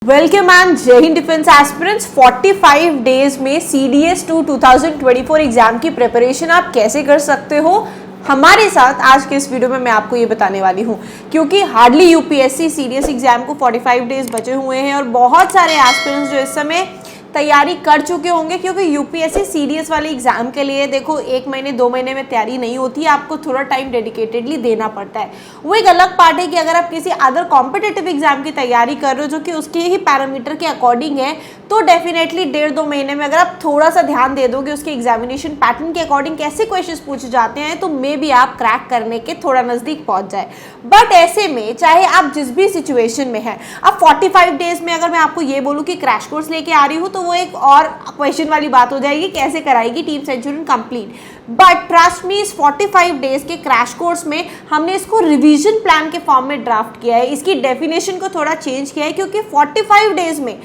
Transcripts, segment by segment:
Welcome and जय Hind defence aspirants. 45 days में CDS 2 2024 exam की प्रिपरेशन आप कैसे कर सकते हो हमारे साथ आज के इस वीडियो में मैं आपको ये बताने वाली हूँ, क्योंकि हार्डली UPSC CDS एग्जाम को 45 डेज बचे हुए हैं और बहुत सारे एस्पिरेंट्स जो इस समय तैयारी कर चुके होंगे, क्योंकि UPSC CDS वाले एग्जाम के लिए देखो 1 महीने 2 महीने में तैयारी नहीं होती है, आपको थोड़ा टाइम डेडिकेटेडली देना पड़ता है। वो एक अलग पार्ट है कि अगर आप किसी अदर कॉम्पिटिटिव एग्जाम की तैयारी कर रहे हो जो कि उसके ही पैरामीटर के अकॉर्डिंग है, तो डेफिनेटली 1.5-2 महीने में अगर आप थोड़ा सा ध्यान दे दोगे उसके एग्जामिनेशन पैटर्न के अकॉर्डिंग कैसे क्वेश्चंस पूछे जाते हैं, तो मे बी आप क्रैक करने के थोड़ा नजदीक पहुंच जाए। बट ऐसे में चाहे आप जिस भी सिचुएशन में है, अब 45 डेज में अगर मैं आपको ये बोलूँ कि क्रैश कोर्स लेके आ रही हूँ, तो वो एक और क्वेश्चन वाली बात हो जाएगी, कैसे कराएगी team Centurion complete. But trust me, इस 45 डेज के क्रैश कोर्स में हमने इसको रिवीजन प्लान के फॉर्म में ड्राफ्ट किया है। इसकी डेफिनेशन को थोड़ा चेंज किया है, क्योंकि 45 डेज में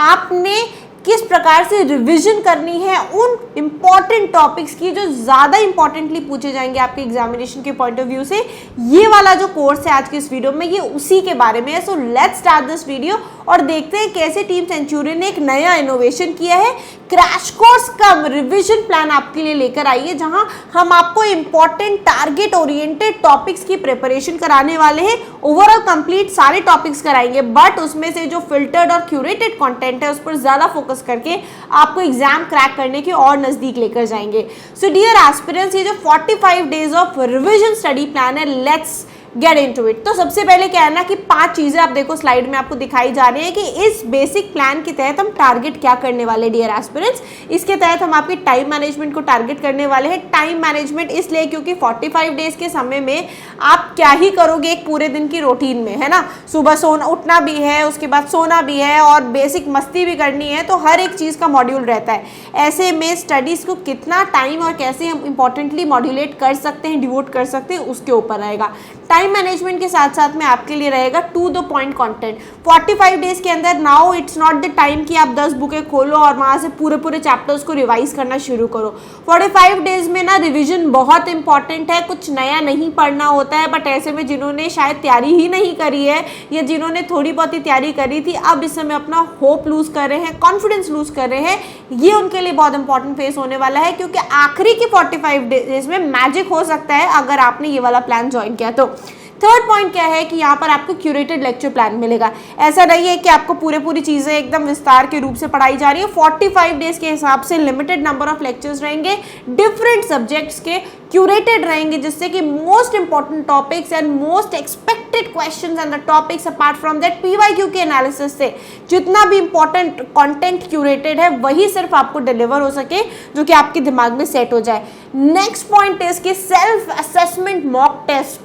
आपने किस प्रकार से रिवीजन करनी है उन इंपॉर्टेंट टॉपिक्स की जो ज्यादा इंपॉर्टेंटली पूछे जाएंगे आपके एग्जामिनेशन के पॉइंट ऑफ व्यू से। ये वाला जो कोर्स है आज के इस वीडियो में, ये उसी के बारे में है। So let's start this video और देखते हैं कैसे टीम सेंचुरियन ने एक नया इनोवेशन किया है, क्रैश कोर्स कम रिवीजन प्लान आपके लिए लेकर आई है, जहां हम आपको इंपॉर्टेंट टारगेट ओरिएंटेड टॉपिक्स की प्रिपरेशन कराने वाले हैं। ओवरऑल कंप्लीट सारे टॉपिक्स कराएंगे, बट उसमें से जो फिल्टर्ड और क्यूरेटेड कंटेंट है उस पर ज्यादा फोकस करके आपको एग्जाम क्रैक करने के और नजदीक लेकर जाएंगे। सो डियर एस्पिरेंट्स, ये जो 45 days of revision study plan है, लेट्स गेट इनटू इट। तो सबसे पहले क्या है ना कि 5 चीजें आप देखो स्लाइड में आपको दिखाई जा रही है कि इस बेसिक प्लान के तहत हम टारगेट क्या करने वाले डियर एस्पिरेंट्स। इसके तहत हम आपके टाइम मैनेजमेंट को टारगेट करने वाले हैं। टाइम मैनेजमेंट इसलिए क्योंकि 45 डेज के समय में आप क्या ही करोगे एक पूरे दिन की रूटीन में, है ना। सुबह सोना उठना भी है, उसके बाद सोना भी है और बेसिक मस्ती भी करनी है, तो हर एक चीज का मॉड्यूल रहता है। ऐसे में स्टडीज को कितना टाइम और कैसे हम इंपॉर्टेंटली मॉड्यूलेट कर सकते हैं, डिवोट कर सकते हैं, उसके ऊपर रहेगा। टाइम मैनेजमेंट के साथ साथ में आपके लिए रहेगा to the point content. 45 days के अंदर now it's not the time कि आप 10 बुकें खोलो और वहां से पूरे चैप्टर्स को रिवाइज करना शुरू करो। 45 डेज में ना रिवीजन बहुत इंपॉर्टेंट है, कुछ नया नहीं पढ़ना होता है। बट ऐसे में जिन्होंने शायद तैयारी ही नहीं करी है या जिन्होंने थोड़ी बहुत ही तैयारी करी थी, अब इस समय अपना होप लूज कर रहे हैं, कॉन्फिडेंस लूज कर रहे हैं, ये उनके लिए बहुत इंपॉर्टेंट फेस होने वाला है, क्योंकि आखिरी की 45 डेज में मैजिक हो सकता है अगर आपने ये वाला प्लान ज्वाइन किया तो। थर्ड पॉइंट क्या है कि यहाँ पर आपको क्यूरेटेड लेक्चर प्लान मिलेगा। ऐसा नहीं है कि आपको पूरी चीजें एकदम विस्तार के रूप से पढ़ाई जा रही है। 45 डेज के हिसाब से लिमिटेड नंबर ऑफ लेक्चर्स रहेंगे, डिफरेंट सब्जेक्ट्स के क्यूरेटेड रहेंगे, जिससे कि most important topics and most expected questions and the topics apart from that PYQ के एनालिसिस से जितना भी इंपॉर्टेंट कंटेंट क्यूरेटेड है वही सिर्फ आपको डिलीवर हो सके, जो कि आपके दिमाग में सेट हो जाए। नेक्स्ट पॉइंट है इसके सेल्फ असेसमेंट मॉक टेस्ट।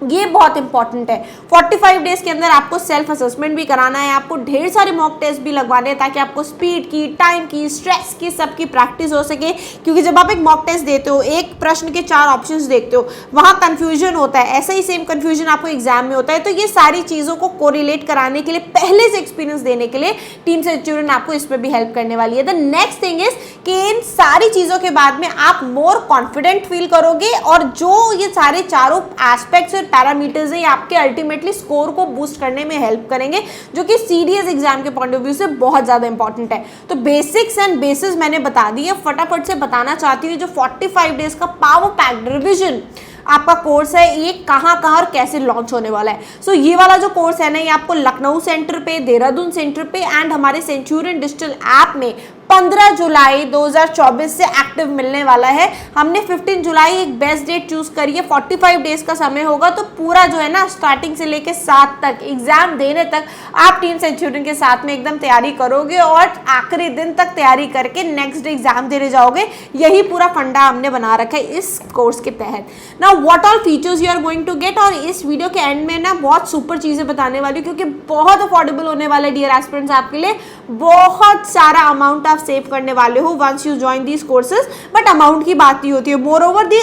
ये बहुत इंपॉर्टेंट है। 45 डेज के अंदर आपको सेल्फ असेसमेंट भी कराना है, आपको ढेर सारे मॉक टेस्ट भी लगवाने हैं, ताकि आपको स्पीड की, टाइम की, स्ट्रेस की, सबकी प्रैक्टिस हो सके। क्योंकि जब आप एक मॉक टेस्ट देते हो, एक प्रश्न के 4 ऑप्शंस देखते हो, वहां कंफ्यूजन होता है, ऐसा ही सेम कंफ्यूजन आपको एग्जाम में होता है। तो ये सारी चीजों को कोरिलेट कराने के लिए, पहले से एक्सपीरियंस देने के लिए टीम सेंचुरियन आपको इस पर भी हेल्प करने वाली है। द नेक्स्ट थिंग इज कि इन सारी चीजों के बाद में आप मोर कॉन्फिडेंट फील करोगे, और जो ये सारे चारों एस्पेक्ट्स और पैरामीटर्स है आपके अल्टीमेटली स्कोर को बूस्ट करने में हेल्प करेंगे, जो कि CDS एग्जाम के पॉइंट ऑफ व्यू से बहुत ज्यादा इंपॉर्टेंट है। तो बेसिक्स एंड बेसिस मैंने बता दी है। फटाफट से बताना चाहती हूँ, जो 45 डेज का पावर पैक्ड रिवीजन आपका कोर्स है, ये कहाँ और कैसे लॉन्च होने वाला है। सो ये वाला जो कोर्स है ना, ये आपको लखनऊ सेंटर पे, देहरादून सेंटर पे एंड हमारे सेंचुरियन डिजिटल ऐप में 15 जुलाई 2024 से एक्टिव मिलने वाला है। हमने 15 जुलाई एक बेस्ट डेट चूज करी है। 45 डेज का समय होगा, तो पूरा जो है ना स्टार्टिंग से लेके 7 तक एग्जाम देने तक आप टीम सेंचुरियन के साथ में एकदम तैयारी करोगे और आखिरी दिन तक तैयारी करके नेक्स्ट डे एग्जाम देने जाओगे। यही पूरा फंडा हमने बना रखा है इस कोर्स के तहत। Now what all features you are going to get, और इस वीडियो के एंड में ना बहुत सुपर चीजें बताने वाली हूँ, क्योंकि बहुत अफोर्डेबल होने वाला है डियर एस्पिरेंट्स आपके लिए। बहुत सारा अमाउंट आप सेव करने वाले हो once you join these courses, but amount की बात नहीं होती है। मोर ओवर दी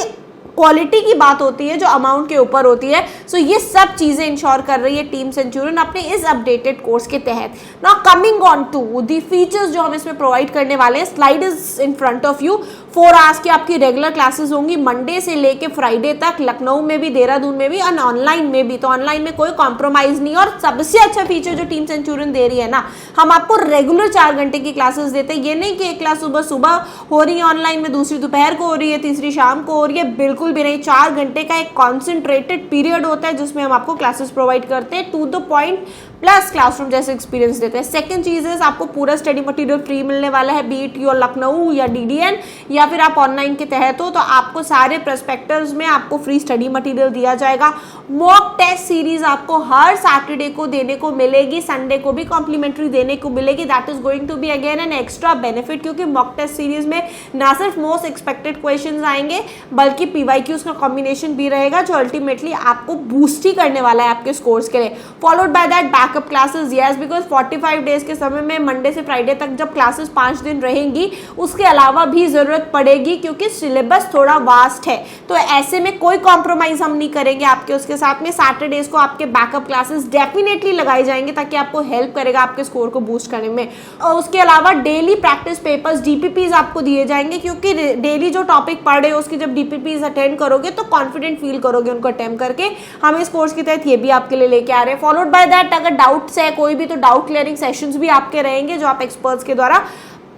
क्वालिटी की बात होती है, जो अमाउंट के ऊपर होती है। सो ये सब चीजें इंश्योर कर रही है टीम सेंचुरियन अपने इस अपडेटेड कोर्स के तहत। Now coming on to the features जो हम इसमें प्रोवाइड करने वाले हैं, slide is in front of you. 4 hours की आपकी रेगुलर क्लासेस होंगी मंडे से लेके फ्राइडे तक, लखनऊ में भी, देहरादून में भी और ऑनलाइन में भी। तो ऑनलाइन में कोई कॉम्प्रोमाइज नहीं। और सबसे अच्छा फीचर जो टीम सेंचुरियन दे रही है ना, हम आपको रेगुलर 4 घंटे की क्लासेस देते हैं। ये नहीं कि एक क्लास सुबह सुबह हो रही है ऑनलाइन में, दूसरी दोपहर को हो रही है, तीसरी शाम को हो रही है, बिल्कुल भी नहीं। 4 घंटे का एक कॉन्सेंट्रेटेड पीरियड होता है जिसमें हम आपको क्लासेस प्रोवाइड करते हैं, to the point, plus classroom जैसे एक्सपीरियंस देते हैं। सेकंड चीज है आपको पूरा स्टडी मटेरियल फ्री मिलने वाला है, बीट योर लखनऊ या डीडीएन या फिर आप ऑनलाइन के तहत हो तो आपको सारे प्रोस्पेक्टस में आपको फ्री स्टडी मटेरियल दिया जाएगा। मॉक टेस्ट सीरीज आपको हर सैटरडे को देने को मिलेगी, संडे को भी कॉम्प्लीमेंट्री देने को मिलेगी। That is going to be again an extra benefit, क्योंकि मॉक टेस्ट सीरीज में ना सिर्फ मोस्ट एक्सपेक्टेड क्वेश्चंस आएंगे बल्कि पीवाईक्यूज का कॉम्बिनेशन भी रहेगा, जो अल्टीमेटली आपको बूस्ट ही करने वाला है आपके स्कोर्स के लिए। Followed by that backup classes, yes, because 45 days के समय में मंडे से फ्राइडे तक जब क्लासेस 5 दिन रहेंगी, उसके अलावा भी जरूरत पड़ेगी क्योंकि सिलेबस थोड़ा वास्ट है। तो ऐसे में कोई कॉम्प्रोमाइज हम नहीं करेंगे आपके उसके साथ में। सैटरडेज को आपके बैकअप क्लासेस डेफिनेटली लगाई जाएंगे ताकि आपको हेल्प करेगा आपके स्कोर को बूस्ट करने में। और उसके अलावा डेली प्रैक्टिस पेपर्स, डीपीपीज आपको दिए जाएंगे, क्योंकि डेली जो टॉपिक पढ़ रहे हो उसकी जब डीपीपीज अटेंड करोगे तो कॉन्फिडेंट फील करोगे उनको अटेम्प्ट करके। हम इस कोर्स के तहत ये भी आपके लिए लेके आ रहे हैं। फॉलोड बाय दैट अगर डाउट्स है कोई भी तो डाउट क्लियरिंग सेशंस भी आपके रहेंगे, जो आप एक्सपर्ट्स के द्वारा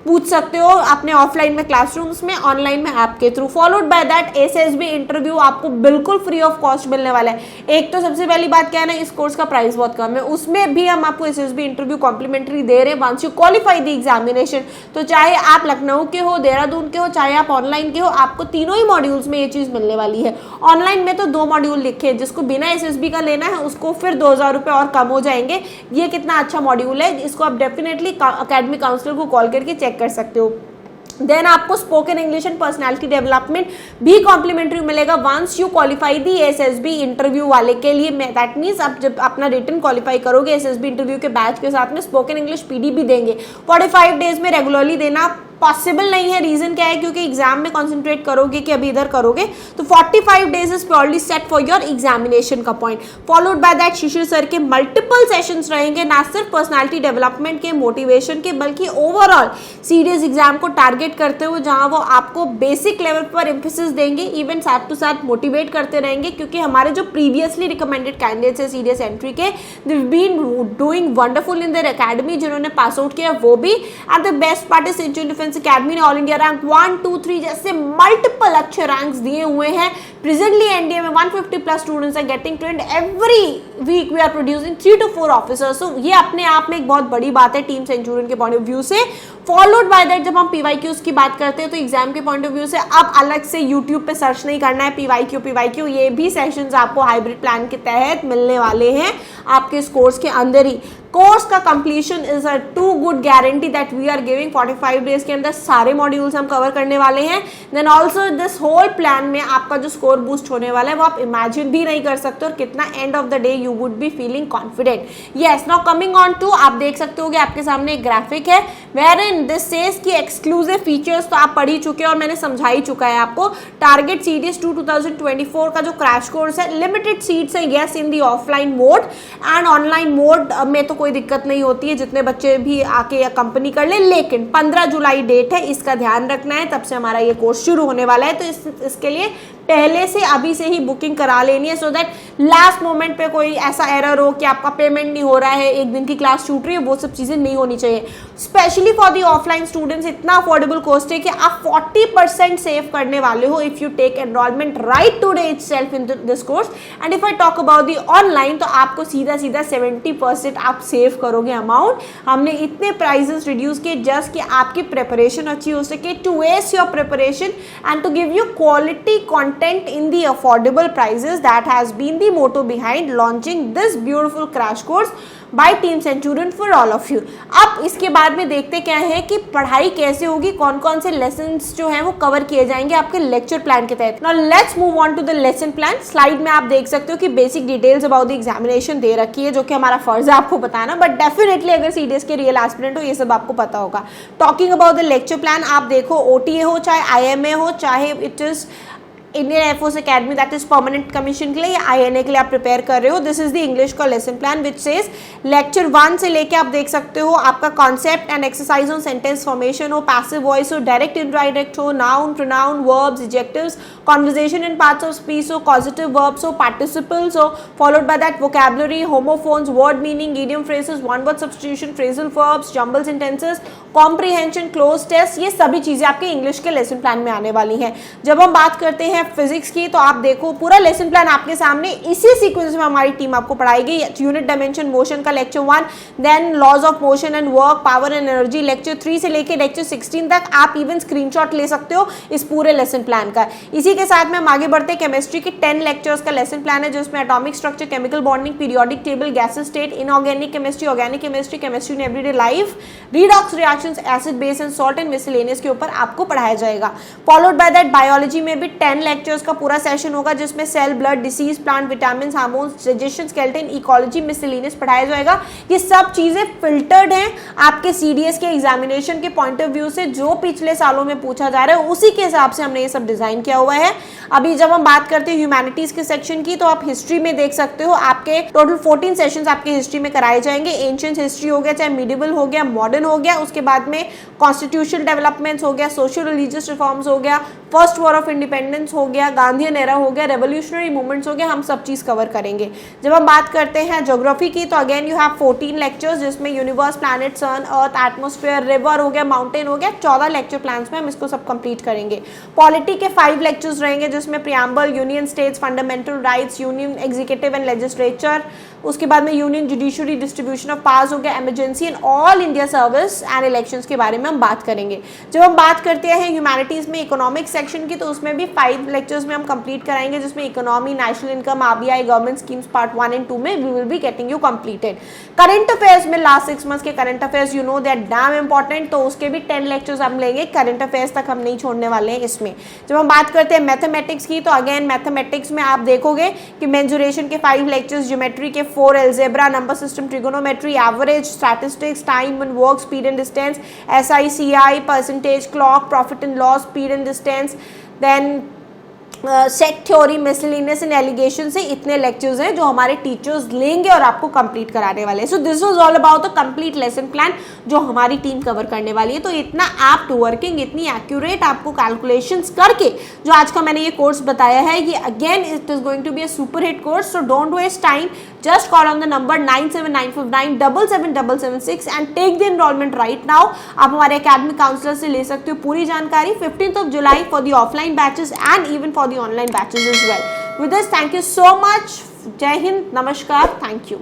पूछ सकते हो अपने ऑफलाइन में क्लासरूम्स में, ऑनलाइन में ऐप के through. Followed by that SSB interview आपको बिल्कुल फ्री ऑफ कॉस्ट मिलने वाला है। एक तो सबसे पहली बात क्या है ना, इस कोर्स का प्राइस बहुत कम है, उसमें भी हम आपको एसएसबी इंटरव्यू कॉम्प्लीमेंट्री दे रहे हैं once you qualify the examination. तो चाहे आप लखनऊ के हो, देहरादून के हो, चाहे आप ऑनलाइन के हो, आपको तीनों ही मॉड्यूल्स में ये चीज मिलने वाली है। ऑनलाइन में तो 2 मॉड्यूल लिखे, जिसको बिना एसएसबी का लेना है उसको फिर 2000 रुपये और कम हो जाएंगे। ये कितना अच्छा मॉड्यूल है, इसको आप डेफिनेटली अकेडमी काउंसलर को कॉल करके चेक कर सकते हो। देन आपको spoken English and personality development भी कॉम्प्लीमेंट्री मिलेगा once you qualify the SSB interview वाले के लिए। दैट मीन्स आप जब अपना रिटन क्वालिफाई करोगे एसएसबी इंटरव्यू के बैच के साथ में स्पोकन इंग्लिश पीडी भी देंगे। 45 डेज में रेगुलरली देना पॉसिबल नहीं है। रीजन क्या है, क्योंकि एग्जाम में कॉन्सेंट्रेट करोगे कि अभी इधर करोगे, तो 45 days is purely set for your examination का point. Followed by that Shishir sir के मल्टीपल सेशंस रहेंगे, ना सिर्फ पर्सनालिटी डेवलपमेंट के, मोटिवेशन के, बल्कि ओवरऑल सीरियस एग्जाम को टारगेट करते हुए, जहां वो आपको बेसिक लेवल पर एम्फेसिस देंगे, इवन साथ टू साथ मोटिवेट करते रहेंगे। क्योंकि हमारे जो प्रीवियसली रिकमेंडेड कैंडिडेट्स है सीरियस एंट्री के, they have been doing wonderful in their academy, जिन्होंने पास आउट किया वो भी। And the best part is Centurion defence academy ने ऑल इंडिया रैंक 1, 2, 3 जैसे मल्टीपल अच्छे रैंक्स दिए हुए हैं। प्रेजेंटली एनडीए में 150 plus students are getting trained every week. We are producing 3 to 4 officers. So ये अपने आप में एक बहुत बड़ी बात है टीम सेंचुरियन के पॉइंट ऑफ व्यू से। फॉलोड बाय दैट जब हम पीवाईक्यूज की बात करते हैं तो एग्जाम के पॉइंट ऑफ व्यू से अब अलग से यूट्यूब पे सर्च नहीं करना है पीवाईक्यू। ये भी सेशंस आपको हाइब्रिड प्लान के तहत मिलने वाले हैं आपके इस कोर्स के अंदर ही। कोर्स का completion is a too good guarantee that we are giving. 45 days के अंदर सारे मॉड्यूल्स हम कवर करने वाले हैं। Then also this whole plan में आपका जो स्कोर बूस्ट होने वाला है वो आप इमेजिन भी नहीं कर सकते, और कितना end of the day you would be feeling confident. Yes, now coming on to, आप देख सकते हो कि आपके सामने एक ग्राफिक है वेयर इन दिस सेज की एक्सक्लूसिव फीचर्स तो आप पढ़ ही चुके हैं और मैंने समझा ही चुका है आपको। टारगेट सीरीज 2024 का जो क्रैश कोर्स है, लिमिटेड सीट्स है, yes, in the offline mode and online mode में तो कोई दिक्कत नहीं होती है, जितने बच्चे भी आके कंपनी कर ले। लेकिन 15 जुलाई डेट है, इसका ध्यान रखना है, तब से हमारा ये कोर्स शुरू होने वाला है। तो इसके लिए पहले से अभी से ही बुकिंग करा लेनी है, सो दैट लास्ट मोमेंट पे कोई ऐसा एरर हो कि आपका पेमेंट नहीं हो रहा है, एक दिन की क्लास छूट रही है, वो सब चीजें नहीं होनी चाहिए। Specially for the offline students इतना अफोर्डेबल कॉस्ट है कि आप 40% सेव करने वाले हो if you take enrolment right today itself in this course. And if I talk about the online तो आपको सीधा 70% आप सेव करोगे अमाउंट। हमने इतने प्राइसेस रिड्यूस किए जस्ट कि आपकी प्रिपरेशन अच्छी हो सके, to waste your preparation and to give you quality content in the affordable prices. That has been the motto behind launching this beautiful crash course by Team Centurion for all of you. अब इसके बाद में देखते क्या है कि पढ़ाई कैसे होगी, कौन कौन से लेसन्स जो हैं वो कवर किए जाएंगे आपके लेक्चर प्लान के तहत। Now let's move on to the lesson plan. Slide में आप देख सकते हो कि basic details about the examination दे रखी है, जो कि हमारा फर्ज है आपको बताना, बट डेफिनेटली अगर सीडीएस के रियल एस्पिरेंट हो ये सब आपको पता होगा। Talking about the lecture plan, आप देखो OTA हो चाहे IMA हो चाहे it is Indian air force academy that is permanent commission के लिए या INA के लिए आप प्रिपेयर कर रहे हो, दिस इज द इंग्लिश का lesson plan which says lecture 1 से लेके आप देख सकते हो आपका concept and exercise on sentence formation हो, पैसिव वॉइस हो, डायरेक्ट इनडायरेक्ट हो, noun pronoun verbs adjectives, conversation in parts of speech हो, कॉजेटिव वर्ब्स हो, पार्टिसिपल्स हो, followed by that vocabulary, homophones, word meaning, idiom phrases, one word substitution, phrasal verbs, jumble sentences, comprehension, cloze test, ये सभी चीजें आपके English के lesson plan में आने वाली हैं। जब हम बात करते हैं फिजिक्स की तो आप देखो पूरा लेसन प्लान आपके सामने इसी सीक्वेंस में हमारी टीम आपको पढ़ाएगी। यूनिट डायमेंशन मोशन का lecture 1, then laws of motion and work, power and energy lecture 3 से लेके लेक्चर 16 तक आप इवन स्क्रीनशॉट ले सकते हो इस पूरे लेसन प्लान का। इसी के साथ में हम आगे बढ़ते हैं, केमिस्ट्री के 10 लेक्चर्स का लेसन प्लान है जिसमें atomic structure, chemical bonding, periodic table, gases state, inorganic chemistry, organic chemistry, chemistry in everyday life, redox reactions, acid base and salt and miscellaneous के ऊपर आपको पढ़ाया जाएगा। फॉलोड बाय दैट बायोलॉजी में भी 10 लेक्चर्स का पूरा सेशन होगा जिसमें cell, blood, disease, plant, vitamin, hormones, digestion, skeleton, ecology, miscellaneous पढ़ाया जाएगा। ये सब चीजें फिल्टर्ड हैं आपके CDS के एग्जामिनेशन के पॉइंट ऑफ व्यू से, जो पिछले सालों में पूछा जा रहा है उसी के हिसाब से हमने ये सब डिजाइन किया हुआ है। अभी जब हम बात करते हैं ह्यूमैनिटीज के सेक्शन की तो आप हिस्ट्री में देख सकते हो आपके टोटल 14 सेशंस आपके हिस्ट्री में कराए जाएंगे। एंशिएंट हिस्ट्री हो गया, चाहे मिडिवल हो गया, मॉडर्न हो गया, उसके बाद में कॉन्स्टिट्यूशनल डेवलपमेंट्स हो गया, सोशल रिलीजियस रिफॉर्म्स हो गया, फर्स्ट वॉर ऑफ इंडिपेंडेंस हो गया, गांधीयन एरा हो गया, रेवोल्यूशनरी मूवमेंट्स हो गया, हम सब चीज कवर करेंगे। जब हम बात करते हैं ज्योग्राफी की तो अगेन यू हैव 14 लेक्चर्स जिसमें यूनिवर्स, प्लैनेट, सन, अर्थ, एटमॉस्फेयर, रिवर हो गया, माउंटेन हो गया, 14 लेक्चर प्लान्स में हम इसको सब कंप्लीट करेंगे। पॉलिटी के 5 लेक्चर्स रहेंगे जिसमें preamble, union states, fundamental rights, union executive and legislature, उसके बाद में union judiciary, distribution of powers हो गया, emergency and all India service and elections के बारे में हम बात करेंगे। जब हम बात करते हैं ह्यूमैनिटीज में इकोनॉमिक सेक्शन की तो उसमें भी 5 लेक्चर्स में हम कंप्लीट कराएंगे जिसमें economy, national income, RBI, government schemes part 1 and 2 में we will be getting you completed. Current affairs में लास्ट 6 मंथ्स के current affairs you know that damn important, तो उसके भी 10 लेक्चर्स हम लेंगे। करंट अफेयर्स तक हम नहीं छोड़ने वाले हैं इसमें। जब हम बात करते हैं मैथमेटिक्स की तो अगेन मैथमेटिक्स में आप देखोगे कि मेंसुरेशन के 5 लेक्चर्स, ज्योमेट्री के 4, algebra, number system, trigonometry, average, statistics, time and work, speed and distance, SI, CI, percentage, clock, profit and loss, speed and distance, then set theory, miscellaneous and alligation से इतने lectures हैं जो हमारे teachers लेंगे और आपको complete कराने वाले हैं। So this was all about the complete lesson plan जो हमारी टीम कवर करने वाली है। तो इतना एप्ट वर्किंग, इतनी एक्यूरेट आपको कैलकुलेशंस करके जो आज का मैंने ये कोर्स बताया है, ये again it is going to be a super hit course. So don't waste time, just call on the number 9795977776 and take the enrollment right now। आप हमारे academic counselor से ले सकते हो पूरी जानकारी 15th of July for the offline batches and even for the online batches as well। With this, thank you so much। जय हिंद, नमस्कार, thank you।